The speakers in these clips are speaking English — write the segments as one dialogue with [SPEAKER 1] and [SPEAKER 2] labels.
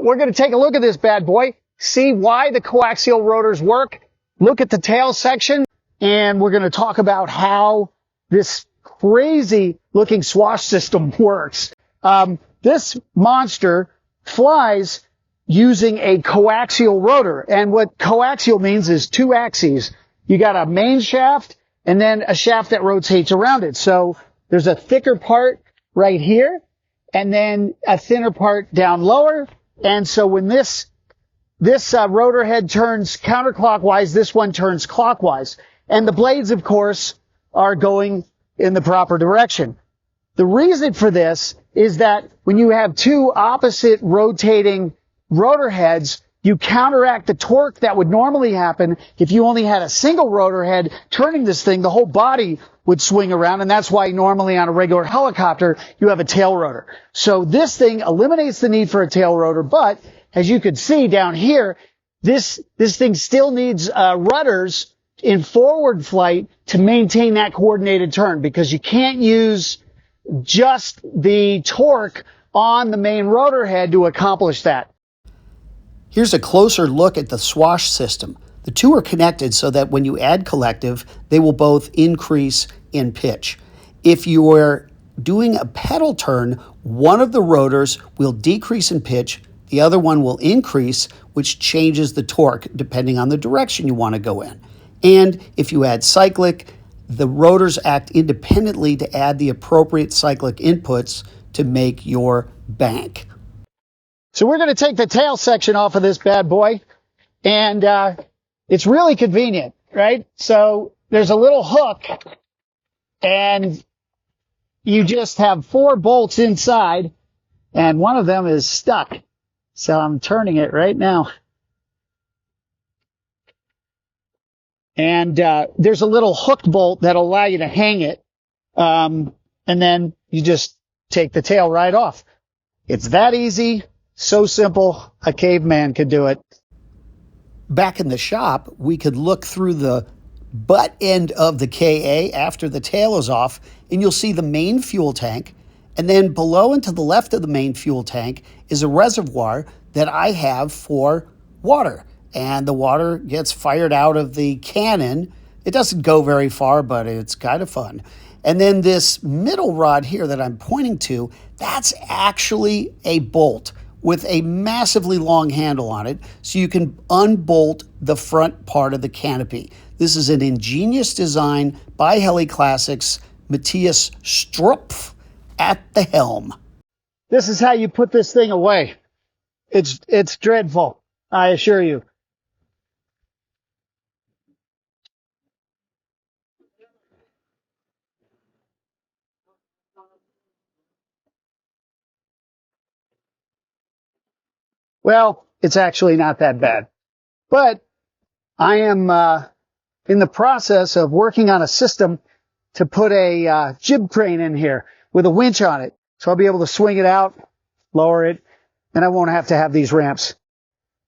[SPEAKER 1] We're going to take a look at this bad boy, see why the coaxial rotors work, look at the tail section, and we're going to talk about how this crazy looking swash system works. This monster flies using a coaxial rotor. And what coaxial means is two axes. You got a main shaft and then a shaft that rotates around it. So there's a thicker part right here and then a thinner part down lower. And so when this rotor head turns counterclockwise, this one turns clockwise. And the blades, of course, are going in the proper direction. The reason for this is that when you have two opposite rotating rotor heads, you counteract the torque that would normally happen if you only had a single rotor head turning this thing. The whole body would swing around, and that's why normally on a regular helicopter you have a tail rotor. So this thing eliminates the need for a tail rotor, but as you can see down here, this thing still needs rudders in forward flight to maintain that coordinated turn, because you can't use just the torque on the main rotor head to accomplish that.
[SPEAKER 2] Here's a closer look at the swash system. The two are connected so that when you add collective, they will both increase in pitch. If you are doing a pedal turn, one of the rotors will decrease in pitch, the other one will increase, which changes the torque depending on the direction you want to go in. And if you add cyclic, the rotors act independently to add the appropriate cyclic inputs to make your bank.
[SPEAKER 1] So we're going to take the tail section off of this bad boy, and it's really convenient, right? So there's a little hook, and you just have 4 bolts inside, and one of them is stuck. So I'm turning it right now. And there's a little hook bolt that'll allow you to hang it, and then you just take the tail right off. It's that easy. So simple, a caveman could do it.
[SPEAKER 2] Back in the shop, we could look through the butt end of the KA after the tail is off, and you'll see the main fuel tank. And then below and to the left of the main fuel tank is a reservoir that I have for water. And the water gets fired out of the cannon. It doesn't go very far, but it's kind of fun. And then this middle rod here that I'm pointing to, that's actually a bolt with a massively long handle on it, so you can unbolt the front part of the canopy. This is an ingenious design by HeliClassics, Matthias Strupf at the helm.
[SPEAKER 1] This is how you put this thing away. It's dreadful, I assure you. Well, it's actually not that bad. But I am in the process of working on a system to put a jib crane in here with a winch on it. So I'll be able to swing it out, lower it, and I won't have to have these ramps.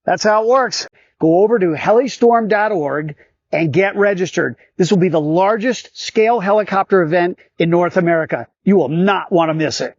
[SPEAKER 1] That's how it works. Go over to helistorm.org and get registered. This will be the largest scale helicopter event in North America. You will not want to miss it.